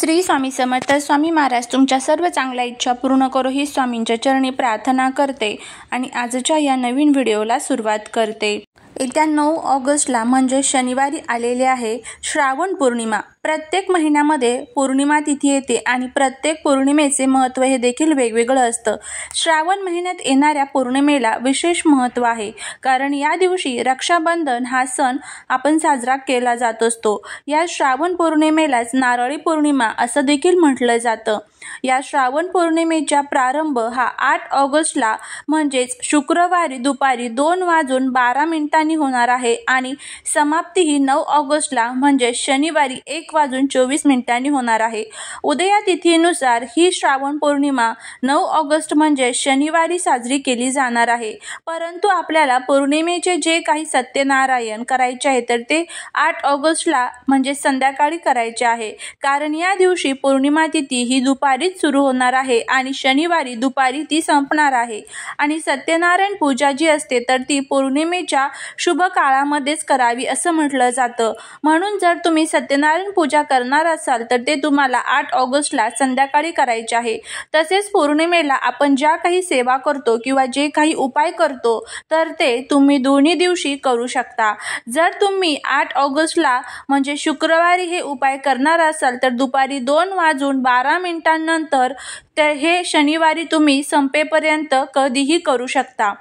श्री स्वामी समर्थ. स्वामी महाराज तुमच्या सर्व चांगल्या इच्छा पूर्ण करो ही स्वामींच्या चरणी प्रार्थना करते आणि आजच्या या नवीन व्हिडिओला सुरुवात करते. येत्या 9 ऑगस्टला म्हणजे शनिवारी आलेले आहे श्रावण पौर्णिमा. प्रत्येक महिन्यामध्ये पौर्णिमा तिथी येते आणि प्रत्येक पौर्णिमेचे महत्त्व हे देखील वेगवेगळं असतं. श्रावण महिन्यात येणाऱ्या पौर्णिमेला विशेष महत्त्व आहे, कारण या दिवशी रक्षाबंधन हा सण आपण साजरा केला जात असतो. या श्रावण पौर्णिमेलाच नारळी पौर्णिमा असं देखील म्हटलं जातं. या श्रावण पौर्णिमेचा प्रारंभ हा 8 ऑगस्टला म्हणजेच शुक्रवारी दुपारी 2:12 होणार आहे आणि समाप्ती ही 9 ऑगस्टला म्हणजे शनिवारी 1:24 होणार आहे. उदया तिथीनुसार ही श्रावण पौर्णिमा 9 ऑगस्ट म्हणजे शनिवारी साजरी केली जाणार आहे. परंतु आपल्याला पौर्णिमेचे जे काही सत्यनारायण करायचे आहे तर ते 8 ऑगस्टला म्हणजे संध्याकाळी करायचे आहे, कारण या दिवशी पौर्णिमा तिथी ही दुपारीच सुरू होणार आहे आणि शनिवारी दुपारी ती संपणार आहे. आणि सत्यनारायण पूजा जी असते तर ती पौर्णिमेच्या शुभ काळामध्येच करावी असं म्हटलं जातं. म्हणून जर तुम्ही सत्यनारायण पूजा करणार असाल तर ते तुम्हाला 8 ऑगस्टला संध्याकाळी करायचे आहे. तसेच पौर्णिमेला आपण ज्या काही सेवा करतो किंवा जे काही उपाय करतो तर ते तुम्ही दोन्ही दिवशी करू शकता. जर तुम्ही 8 ऑगस्टला म्हणजे शुक्रवारी हे उपाय करणार असाल तर दुपारी 2:12 नंतर तर हे शनिवारी तुम्ही संपेपर्यंत कधीही करू शकता.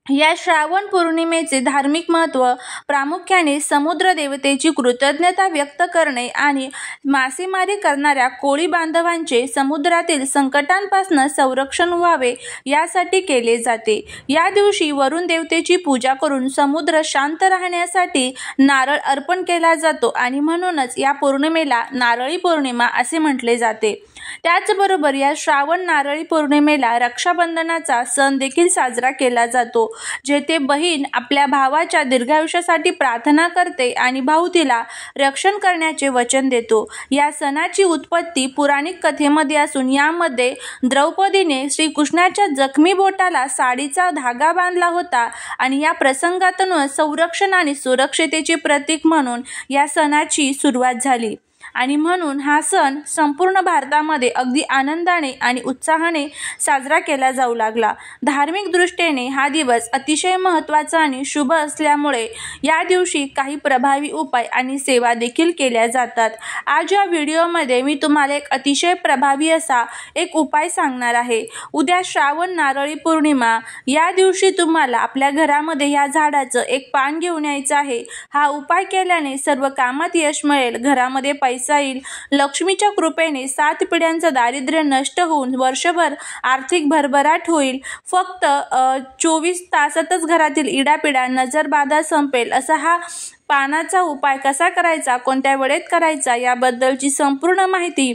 या श्रावण पौर्णिमेचे धार्मिक महत्त्व प्रामुख्याने समुद्र देवतेची कृतज्ञता व्यक्त करणे आणि मासेमारी करणाऱ्या कोळी बांधवांचे समुद्रातील संकटांपासून संरक्षण व्हावे यासाठी केले जाते. या दिवशी वरुण देवतेची पूजा करून समुद्र शांत राहण्यासाठी नारळ अर्पण केला जातो आणि म्हणूनच या पौर्णिमेला नारळी पौर्णिमा असे म्हटले जाते. त्याचबरोबर या श्रावण नारळी पौर्णिमेला रक्षाबंधनाचा सण देखील साजरा केला जातो, जेथे बहीण आपल्या भावाच्या दीर्घायुष्यासाठी प्रार्थना करते आणि भाऊ तिला रक्षण करण्याचे वचन देतो. या सणाची उत्पत्ती पौराणिक कथेमध्ये असून यामध्ये द्रौपदीने श्रीकृष्णाच्या जखमी बोटाला साडीचा धागा बांधला होता आणि या प्रसंगातून संरक्षण आणि सुरक्षिततेचे प्रतीक म्हणून या सणाची सुरुवात झाली आणि म्हणून हा सण संपूर्ण भारतामध्ये अगदी आनंदाने आणि उत्साहाने साजरा केला जाऊ लागला. धार्मिक दृष्टीने हा दिवस अतिशय महत्त्वाचा आणि शुभ असल्यामुळे या दिवशी काही प्रभावी उपाय आणि सेवा देखील केल्या जातात. आज या व्हिडिओमध्ये मी तुम्हाला एक अतिशय प्रभावी असा एक उपाय सांगणार आहे. उद्या श्रावण नारळी पौर्णिमा. या दिवशी तुम्हाला आपल्या घरामध्ये या झाडाचं एक पान घेऊन यायचं आहे. हा उपाय केल्याने सर्व कामात यश मिळेल, घरामध्ये पैसा येईल, लक्ष्मीच्या कृपेने 7 पिढ्यांचं दारिद्र्य नष्ट होऊन वर्षभर आर्थिक भरभराट होईल. फक्त 24 तासातच घरातील इडापिडा नजरबाधा संपेल. असा हा पानाचा उपाय कसा करायचा, कोणत्या वेळेत करायचा याबद्दलची संपूर्ण माहिती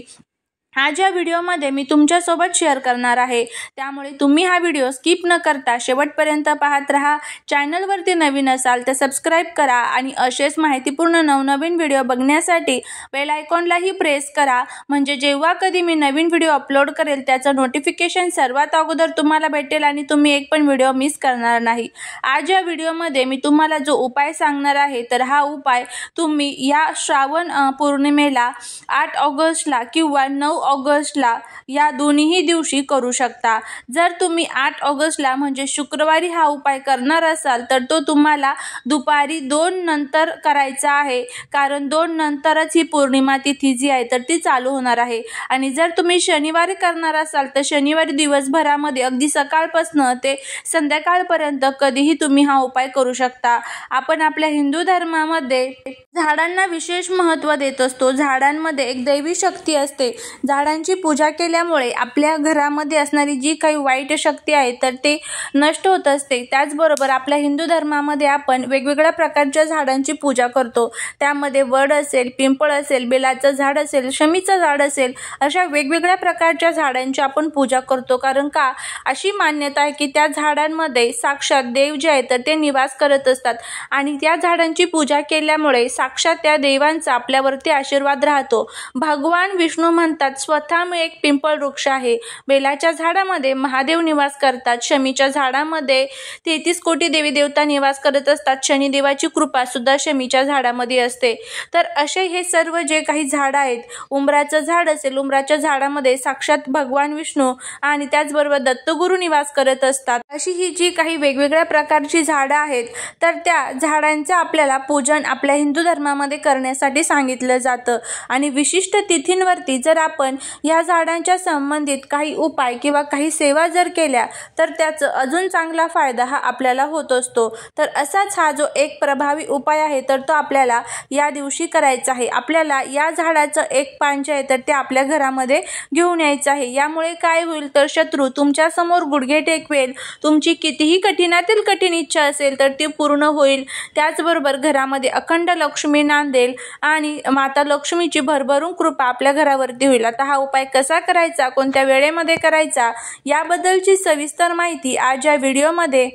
आज या व्हिडिओमध्ये मी तुमच्यासोबत शेअर करणार आहे. त्यामुळे तुम्ही हा व्हिडिओ स्किप न करता शेवटपर्यंत पाहत राहा. चॅनलवरती नवीन असाल तर सबस्क्राईब करा आणि असेच माहितीपूर्ण नवनवीन व्हिडिओ बघण्यासाठी बेल आयकॉनलाही प्रेस करा, म्हणजे जेव्हा कधी मी नवीन व्हिडिओ अपलोड करेल त्याचं नोटिफिकेशन सर्वात अगोदर तुम्हाला भेटेल आणि तुम्ही एक पण व्हिडिओ मिस करणार नाही. आज या व्हिडिओमध्ये मी तुम्हाला जो उपाय सांगणार आहे तर हा उपाय तुम्ही या श्रावण पौर्णिमेला 8 ऑगस्टला किंवा 9 ऑगस्टला या दोन्ही दिवशी करू शकता. जर तुम्ही 8 ऑगस्टला म्हणजे शुक्रवारी हा उपाय करणार असाल तर तो तुम्हाला दुपारी 2 नंतर करायचा आहे, कारण 2 नंतरच ही पौर्णिमा तिथी जी आहे तर ती चालू होणार आहे. आणि जर तुम्ही शनिवारी करणार असाल तर शनिवारी दिवसभरामध्ये अगदी सकाळपासून ते संध्याकाळपर्यंत कधीही तुम्ही हा उपाय करू शकता. आपण आपल्या हिंदू धर्मामध्ये झाडांना विशेष महत्त्व देत असतो. झाडांमध्ये एक दैवी शक्ती असते. झाडांची पूजा केल्यामुळे आपल्या घरामध्ये असणारी जी काही वाईट शक्ती आहे तर ते नष्ट होत असते. त्याचबरोबर आपल्या हिंदू धर्मामध्ये आपण वेगवेगळ्या प्रकारच्या झाडांची पूजा करतो. त्यामध्ये वड असेल, पिंपळ असेल, बेलाचं झाड असेल, शमीचं झाड असेल, अशा वेगवेगळ्या प्रकारच्या झाडांची आपण पूजा करतो. कारण का, अशी मान्यता आहे की त्या झाडांमध्ये साक्षात देव जे आहे तर ते निवास करत असतात आणि त्या झाडांची पूजा केल्यामुळे साक्षात त्या देवांचा आपल्यावरती आशीर्वाद राहतो. भगवान विष्णू म्हणतात स्वतः एक पिंपळ वृक्ष आहे. बेलाच्या झाडामध्ये महादेव निवास करतात. शमीच्या झाडामध्ये 33 कोटी देवी देवता निवास करत असतात. शनिदेवाची कृपा सुद्धा शमीच्या झाडामध्ये असते. तर असे हे सर्व जे काही झाड आहेत, उंबराचं झाड असेल, उंबराच्या झाडामध्ये साक्षात भगवान विष्णू आणि त्याचबरोबर दत्तगुरू निवास करत असतात. अशी ही जी काही वेगवेगळ्या प्रकारची झाडं आहेत, तर त्या झाडांचं आपल्याला पूजन आपल्या हिंदू धर्मामध्ये करण्यासाठी सांगितलं जातं. आणि विशिष्ट तिथींवरती जर आपण या झाडांच्या संबंधित काही उपाय किंवा काही सेवा जर केल्या तर त्याचा अजून चांगला फायदा हा आपल्याला होत असतो. तर असाच हा जो एक प्रभावी उपाय आहे तर तो आपल्याला या दिवशी करायचा आहे. आपल्याला या झाडाचं एक पान जे आहे तर ते आपल्या घरामध्ये घेऊन यायचं आहे. यामुळे काय होईल तर शत्रू तुमच्या समोर गुडघे टेकवेल. तुमची कितीही कठीणातील कठीण इच्छा असेल तर ती पूर्ण होईल. त्याचबरोबर घरामध्ये अखंड लक्ष्मी नांदेल आणि माता लक्ष्मीची भरभरून कृपा आपल्या घरावरती होईल. आता हा उपाय कसा करायचा, कोणत्या वेळेमध्ये करायचा याबद्दलची सविस्तर माहिती आज या व्हिडिओमध्ये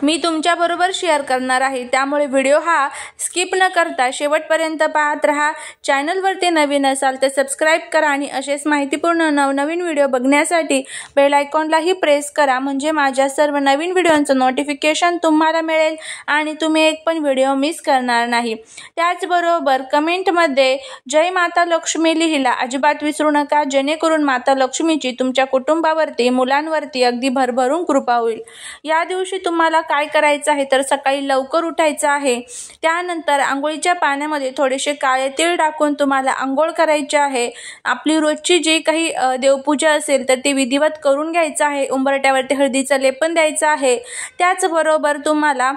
मी तुमच्याबरोबर शेअर करणार आहे. त्यामुळे व्हिडिओ हा स्किप न करता शेवटपर्यंत पाहत राहा. चॅनलवरती नवीन असाल तर सबस्क्राईब करा आणि असेच माहितीपूर्ण नवनवीन व्हिडिओ बघण्यासाठी बेल आयकॉनलाही प्रेस करा. म्हणजे माझ्या सर्व नवीन व्हिडिओंचं नोटिफिकेशन तुम्हाला मिळेल आणि तुम्ही एक पण व्हिडिओ मिस करणार नाही. त्याचबरोबर कमेंटमध्ये जय माता लक्ष्मी लिहिला अजिबात विसरू नका, जेणेकरून माता लक्ष्मीची तुमच्या कुटुंबावरती, मुलांवरती अगदी भरभरून कृपा होईल. या दिवशी तुम्हाला काय करायचं आहे तर सकाळी लवकर उठायचं आहे. त्यानंतर आंघोळीच्या पाण्यामध्ये थोडेसे काळे तीळ टाकून तुम्हाला आंघोळ करायची आहे. आपली रोजची जी काही देवपूजा असेल तर ती विधिवत करून घ्यायचं आहे. उंबरट्यावरती हळदीचं लेपन द्यायचं आहे. त्याचबरोबर तुम्हाला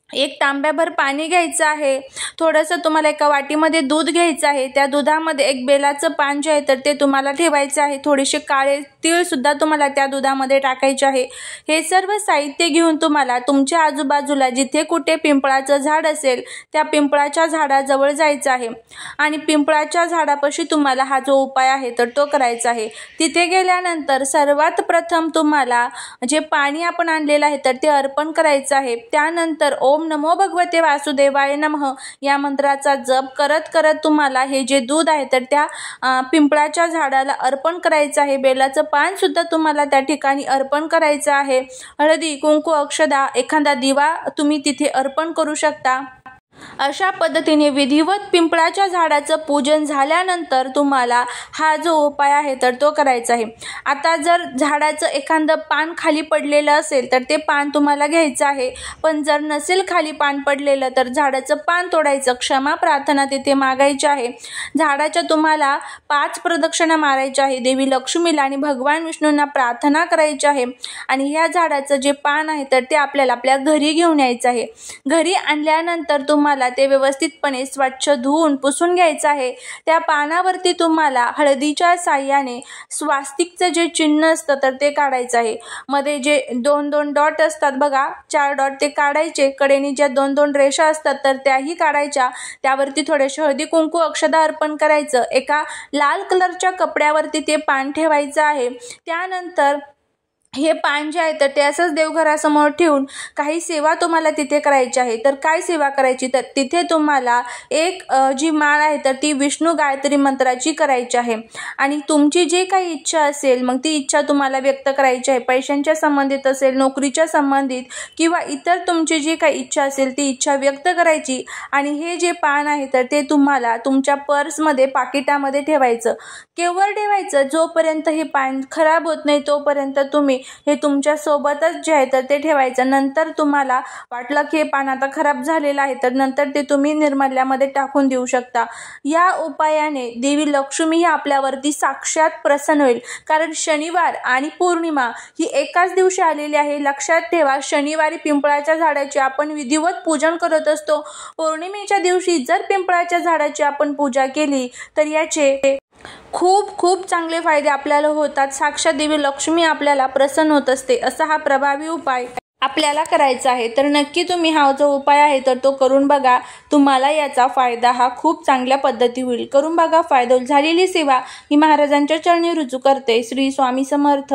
एक तांब्याभर पाणी घ्यायचं आहे. थोडंसं तुम्हाला एका वाटीमध्ये दूध घ्यायचं आहे. त्या दुधामध्ये एक बेलाचं पान जे आहे तर ते तुम्हाला ठेवायचं आहे. थोडेसे काळे तीळ सुद्धा तुम्हाला त्या दुधामध्ये टाकायचे आहे. हे सर्व साहित्य घेऊन तुम्हाला तुमच्या आजूबाजूला जिथे कुठे पिंपळाचं झाड असेल त्या पिंपळाच्या झाडाजवळ जायचं आहे आणि पिंपळाच्या झाडापाशी तुम्हाला हा जो उपाय आहे तर तो करायचा आहे. तिथे गेल्यानंतर सर्वात प्रथम तुम्हाला जे पाणी आपण आणलेलं आहे तर ते अर्पण करायचं आहे. त्यानंतर ओम नमो भगवते वासुदेवाय नमः या मंत्राचा जप करत करत तुम्हाला हे जे दूध आहे तर त्या पिंपळाच्या झाडाला अर्पण करायचं आहे. बेलाचं पान सुद्धा तुम्हाला त्या ठिकाणी अर्पण करायचं आहे. हळदी, कुंकू, अक्षदा, एखादा दिवा तुम्ही तिथे अर्पण करू शकता. अशा पद्धतीने विधिवत पिंपळाच्या झाडाचं पूजन झाल्यानंतर तुम्हाला हा जो उपाय आहे तर तो करायचा आहे. आता जर झाडाचं एखादं पान खाली पडलेलं असेल तर ते पान तुम्हाला घ्यायचं आहे. पण जर नसेल खाली पान पडलेलं तर झाडाचं पान तोडायचं, क्षमा प्रार्थना तिथे मागायची आहे. झाडाच्या तुम्हाला 5 प्रदक्षिणा मारायच्या आहे. देवी लक्ष्मीला आणि भगवान विष्णूंना प्रार्थना करायची आहे. आणि ह्या झाडाचं जे पान आहे तर ते आपल्याला आपल्या घरी घेऊन यायचं आहे. घरी आणल्यानंतर तुम्हाला ते व्यवस्थितपणे स्वच्छ धुवून पुसून घ्यायचं आहे. त्या पानावरती तुम्हाला हळदीच्या साह्याने स्वास्तिकचं जे चिन्ह असतं तर ते काढायचं आहे. मध्ये जे 2-2 डॉट असतात बघा, 4 डॉट ते काढायचे. कडेने ज्या 2-2 रेषा असतात तर त्याही काढायच्या. त्यावरती थोडेसे हळदी, कुंकू, अक्षदा अर्पण करायचं. एका लाल कलरच्या कपड्यावरती ते पान ठेवायचं आहे. त्यानंतर हे पान जे आहे तर ते असंच देवघरासमोर ठेवून काही सेवा तुम्हाला तिथे करायची आहे. तर काय सेवा करायची तर तिथे तुम्हाला एक जी माळ आहे तर ती विष्णू गायत्री मंत्राची करायची आहे. आणि तुमची जी काही इच्छा असेल मग ती इच्छा तुम्हाला व्यक्त करायची आहे. पैशांच्या संबंधित असेल, नोकरीच्या संबंधित किंवा इतर तुमची जी काही इच्छा असेल ती इच्छा व्यक्त करायची. आणि हे जे पान आहे तर ते तुम्हाला तुमच्या पर्समध्ये, पाकिटामध्ये ठेवायचं. केवळ ठेवायचं जोपर्यंत हे पान खराब होत नाही तोपर्यंत तुम्ही हे तुमच्या सोबतच जे आहे तर ते ठेवायचं. नंतर तुम्हाला वाटलं की हे पान आता खराब झालेलं आहे तर नंतर ते तुम्ही निर्माल्यामध्ये टाकून देऊ शकता. या उपायाने देवी लक्ष्मी ही आपल्यावरती साक्षात प्रसन्न होईल. कारण शनिवार आणि पौर्णिमा ही एकाच दिवशी आलेली आहे. लक्षात ठेवा, शनिवारी पिंपळाच्या झाडाचे आपण विधिवत पूजन करत असतो. पौर्णिमेच्या दिवशी जर पिंपळाच्या झाडाची आपण पूजा केली तर याचे खूप खूप चांगले फायदे आपल्याला होतात. साक्षात देवी लक्ष्मी आपल्याला प्रसन्न होत असते. असा हा प्रभावी उपाय आपल्याला करायचा आहे. तर नक्की तुम्ही हा जो उपाय आहे तर तो करून बघा. तुम्हाला याचा फायदा हा खूप चांगल्या पद्धती होईल. करून बघा, फायदा झालेली सेवा ही महाराजांच्या चरणी रुजू करते. श्री स्वामी समर्थ.